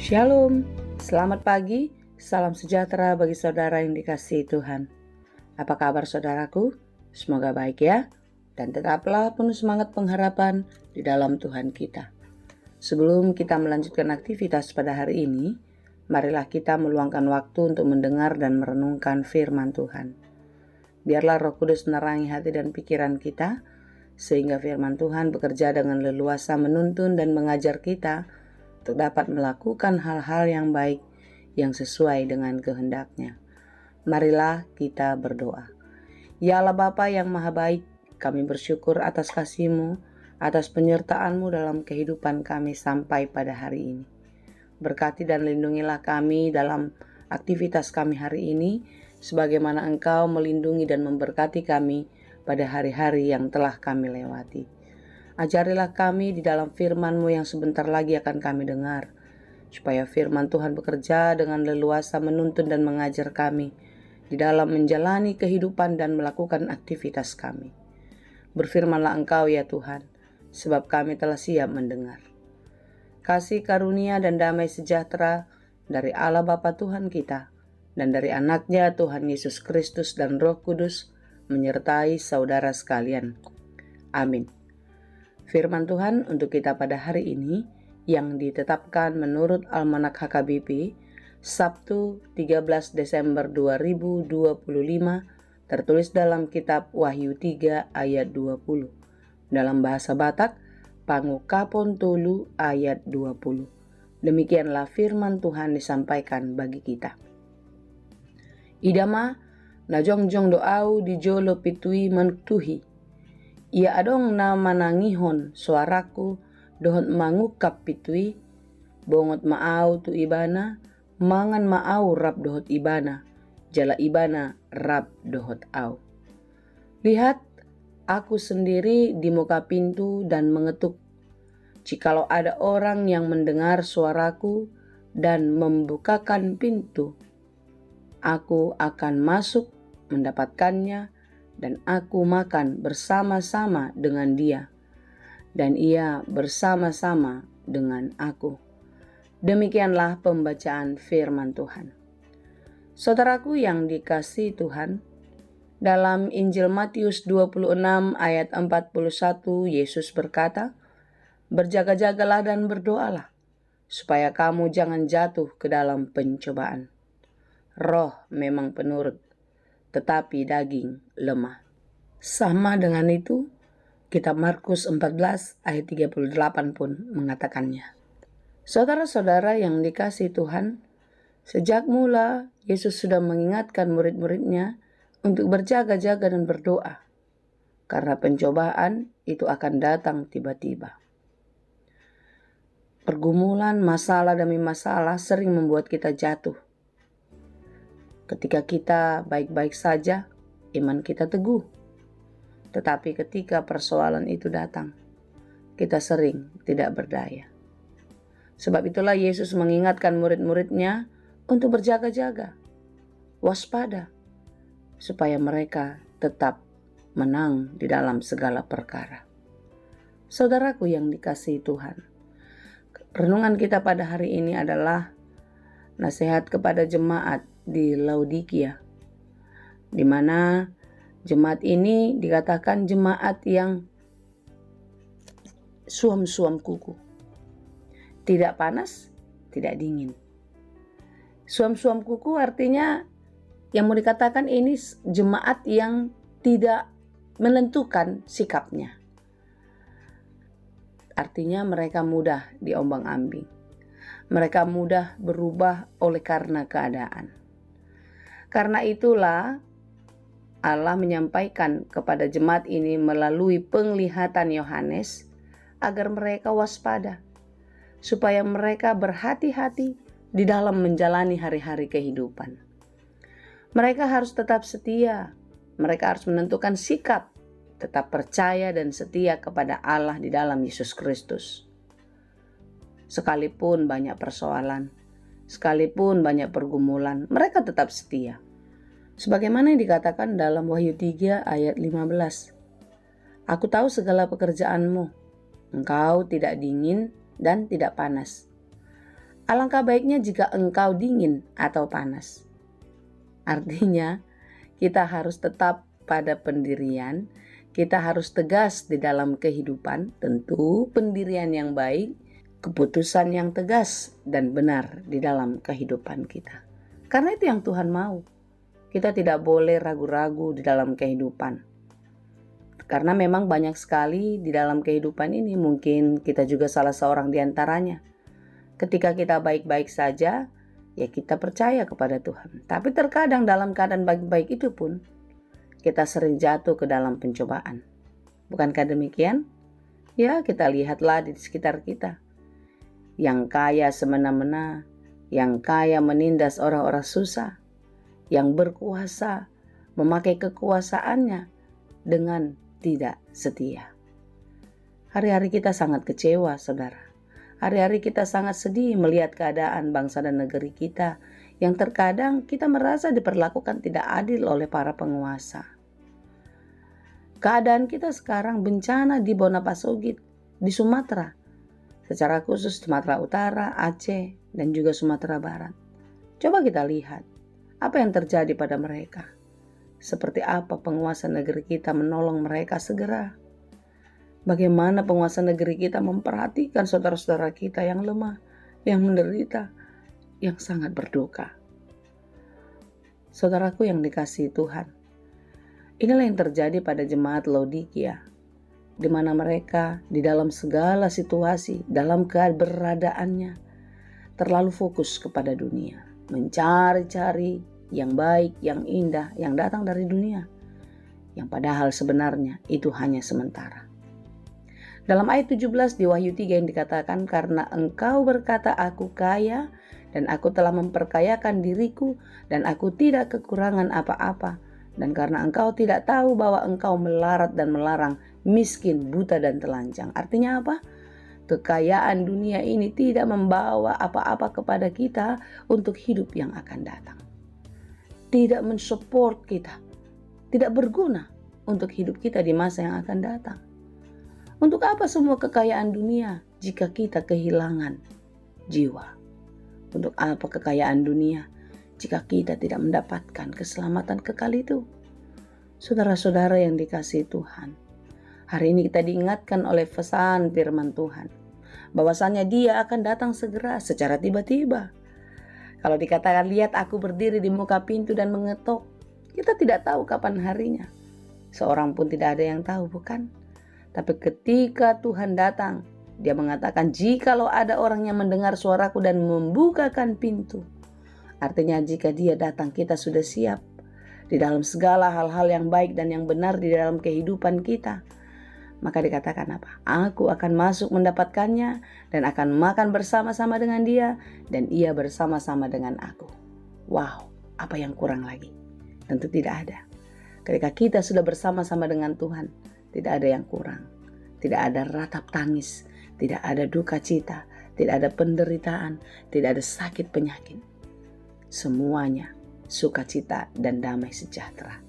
Shalom, selamat pagi, salam sejahtera bagi saudara yang dikasihi Tuhan. Apa kabar saudaraku? Semoga baik ya, dan tetaplah penuh semangat pengharapan di dalam Tuhan kita. Sebelum kita melanjutkan aktivitas pada hari ini, marilah kita meluangkan waktu untuk mendengar dan merenungkan firman Tuhan. Biarlah Roh Kudus menerangi hati dan pikiran kita, sehingga firman Tuhan bekerja dengan leluasa menuntun dan mengajar kita untuk dapat melakukan hal-hal yang baik yang sesuai dengan kehendak-Nya. Marilah kita berdoa. Ya Allah Bapa yang Maha Baik, kami bersyukur atas kasih-Mu, atas penyertaan-Mu dalam kehidupan kami sampai pada hari ini. Berkati dan lindungilah kami dalam aktivitas kami hari ini, sebagaimana Engkau melindungi dan memberkati kami pada hari-hari yang telah kami lewati. Ajarilah kami di dalam firman-Mu yang sebentar lagi akan kami dengar, supaya firman Tuhan bekerja dengan leluasa menuntun dan mengajar kami di dalam menjalani kehidupan dan melakukan aktivitas kami. Berfirmanlah Engkau ya Tuhan, sebab kami telah siap mendengar. Kasih karunia dan damai sejahtera dari Allah Bapa Tuhan kita dan dari Anak-Nya Tuhan Yesus Kristus dan Roh Kudus menyertai saudara sekalian. Amin. Firman Tuhan untuk kita pada hari ini yang ditetapkan menurut Almanak HKBP Sabtu 13 Desember 2025 tertulis dalam kitab Wahyu 3 ayat 20. Dalam bahasa Batak, Pangukapon Tolu ayat 20. Demikianlah firman Tuhan disampaikan bagi kita. Idama najongjong doau di jolo pitui mantuhi. Ia adong na manangihon suaraku dohon mangukap pitui, bongot maau tu ibana, mangan maau rap dohot ibana, jala ibana rap dohot au. Lihat, aku sendiri di muka pintu dan mengetuk. Jikalau ada orang yang mendengar suaraku dan membukakan pintu, aku akan masuk mendapatkannya, dan aku makan bersama-sama dengan dia, dan ia bersama-sama dengan aku. Demikianlah pembacaan firman Tuhan. Saudaraku yang dikasihi Tuhan, dalam Injil Matius 26 ayat 41, Yesus berkata, "Berjaga-jagalah dan berdoalah, supaya kamu jangan jatuh ke dalam pencobaan. Roh memang penurut, tetapi daging lemah." Sama dengan itu, kitab Markus 14 ayat 38 pun mengatakannya. Saudara-saudara yang dikasihi Tuhan, sejak mula Yesus sudah mengingatkan murid-muridnya untuk berjaga-jaga dan berdoa, karena pencobaan itu akan datang tiba-tiba. Pergumulan, masalah demi masalah sering membuat kita jatuh. Ketika kita baik-baik saja, iman kita teguh. Tetapi ketika persoalan itu datang, kita sering tidak berdaya. Sebab itulah Yesus mengingatkan murid-muridnya untuk berjaga-jaga, waspada, supaya mereka tetap menang di dalam segala perkara. Saudaraku yang dikasihi Tuhan, renungan kita pada hari ini adalah nasihat kepada jemaat di Laodikia, di mana jemaat ini dikatakan jemaat yang suam-suam kuku. Tidak panas, tidak dingin. Suam-suam kuku artinya yang mau dikatakan ini jemaat yang tidak menentukan sikapnya. Artinya mereka mudah diombang-ambing. Mereka mudah berubah oleh karena keadaan. Karena itulah Allah menyampaikan kepada jemaat ini melalui penglihatan Yohanes agar mereka waspada, supaya mereka berhati-hati di dalam menjalani hari-hari kehidupan. Mereka harus tetap setia, mereka harus menentukan sikap, tetap percaya dan setia kepada Allah di dalam Yesus Kristus. Sekalipun banyak persoalan, sekalipun banyak pergumulan, mereka tetap setia. Sebagaimana yang dikatakan dalam Wahyu 3 ayat 15. Aku tahu segala pekerjaanmu, engkau tidak dingin dan tidak panas. Alangkah baiknya jika engkau dingin atau panas. Artinya, kita harus tetap pada pendirian, kita harus tegas di dalam kehidupan, tentu pendirian yang baik, keputusan yang tegas dan benar di dalam kehidupan kita. Karena itu yang Tuhan mau. Kita tidak boleh ragu-ragu di dalam kehidupan. Karena memang banyak sekali di dalam kehidupan ini, mungkin kita juga salah seorang di antaranya. Ketika kita baik-baik saja, ya kita percaya kepada Tuhan. Tapi terkadang dalam keadaan baik-baik itu pun, kita sering jatuh ke dalam pencobaan. Bukankah demikian? Ya, kita lihatlah di sekitar kita. Yang kaya semena-mena, yang kaya menindas orang-orang susah, yang berkuasa memakai kekuasaannya dengan tidak setia. Hari-hari kita sangat kecewa, saudara. Hari-hari kita sangat sedih melihat keadaan bangsa dan negeri kita yang terkadang kita merasa diperlakukan tidak adil oleh para penguasa. Keadaan kita sekarang bencana di Bonapasogit, di Sumatera, secara khusus Sumatera Utara, Aceh, dan juga Sumatera Barat. Coba kita lihat apa yang terjadi pada mereka. Seperti apa penguasa negeri kita menolong mereka segera. Bagaimana penguasa negeri kita memperhatikan saudara-saudara kita yang lemah, yang menderita, yang sangat berduka. Saudaraku yang dikasihi Tuhan, inilah yang terjadi pada jemaat Laodikia, di mana mereka di dalam segala situasi, dalam keberadaannya, terlalu fokus kepada dunia, mencari-cari yang baik, yang indah, yang datang dari dunia, yang padahal sebenarnya itu hanya sementara. Dalam ayat 17 di Wahyu 3 yang dikatakan, karena engkau berkata aku kaya dan aku telah memperkayakan diriku dan aku tidak kekurangan apa-apa. Dan karena engkau tidak tahu bahwa engkau melarat dan melarang, miskin, buta dan telanjang. Artinya apa? Kekayaan dunia ini tidak membawa apa-apa kepada kita untuk hidup yang akan datang. Tidak mensupport kita, tidak berguna untuk hidup kita di masa yang akan datang. Untuk apa semua kekayaan dunia jika kita kehilangan jiwa? Untuk apa kekayaan dunia jika kita tidak mendapatkan keselamatan kekal itu? Saudara-saudara yang dikasihi Tuhan, hari ini kita diingatkan oleh pesan firman Tuhan, bahwasannya Dia akan datang segera secara tiba-tiba. Kalau dikatakan, lihat aku berdiri di muka pintu dan mengetok, kita tidak tahu kapan harinya. Seorang pun tidak ada yang tahu, bukan? Tapi ketika Tuhan datang, Dia mengatakan, jikalau ada orang yang mendengar suaraku dan membukakan pintu. Artinya jika Dia datang, kita sudah siap di dalam segala hal-hal yang baik dan yang benar di dalam kehidupan kita. Maka dikatakan apa? Aku akan masuk mendapatkannya dan akan makan bersama-sama dengan Dia dan Ia bersama-sama dengan aku. Wow, apa yang kurang lagi? Tentu tidak ada. Ketika kita sudah bersama-sama dengan Tuhan, tidak ada yang kurang. Tidak ada ratap tangis, tidak ada duka cita, tidak ada penderitaan, tidak ada sakit penyakit. Semuanya sukacita dan damai sejahtera.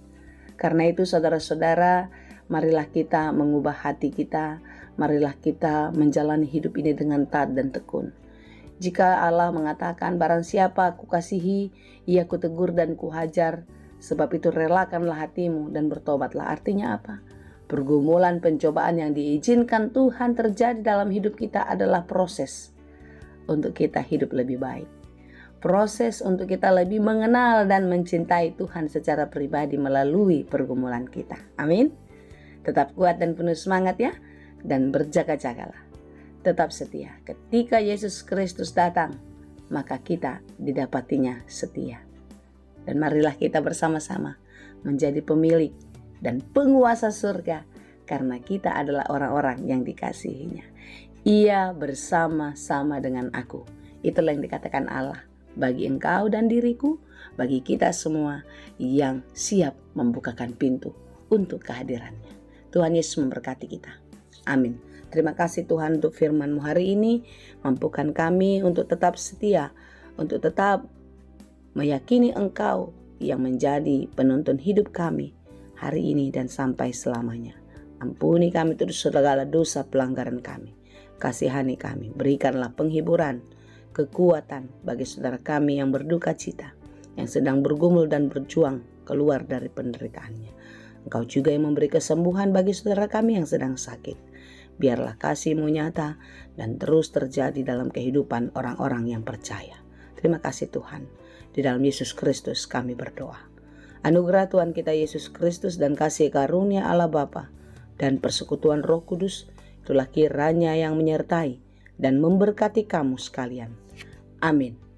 Karena itu saudara-saudara, marilah kita mengubah hati kita, marilah kita menjalani hidup ini dengan taat dan tekun. Jika Allah mengatakan, barang siapa aku kasihi, ia kutegur dan kuhajar, sebab itu relakanlah hatimu dan bertobatlah. Artinya apa? Pergumulan pencobaan yang diizinkan Tuhan terjadi dalam hidup kita adalah proses untuk kita hidup lebih baik. Proses untuk kita lebih mengenal dan mencintai Tuhan secara pribadi melalui pergumulan kita. Amin. Tetap kuat dan penuh semangat ya. Dan berjaga-jagalah. Tetap setia. Ketika Yesus Kristus datang, maka kita didapatinya setia. Dan marilah kita bersama-sama menjadi pemilik dan penguasa surga, karena kita adalah orang-orang yang dikasihinya. Ia bersama-sama dengan aku. Itulah yang dikatakan Allah bagi engkau dan diriku, bagi kita semua yang siap membukakan pintu untuk kehadirannya. Tuhan Yesus memberkati kita. Amin. Terima kasih Tuhan untuk firman-Mu hari ini. Mampukan kami untuk tetap setia, untuk tetap meyakini Engkau yang menjadi penuntun hidup kami hari ini dan sampai selamanya. Ampuni kami terus segala dosa pelanggaran kami. Kasihani kami, berikanlah penghiburan kekuatan bagi saudara kami yang berduka cita, yang sedang bergumul dan berjuang keluar dari penderitaannya. Engkau juga yang memberi kesembuhan bagi saudara kami yang sedang sakit. Biarlah kasih-Mu nyata dan terus terjadi dalam kehidupan orang-orang yang percaya. Terima kasih Tuhan. Di dalam Yesus Kristus kami berdoa. Anugerah Tuhan kita Yesus Kristus dan kasih karunia Allah Bapa dan persekutuan Roh Kudus itulah kiranya yang menyertai dan memberkati kamu sekalian. Amin.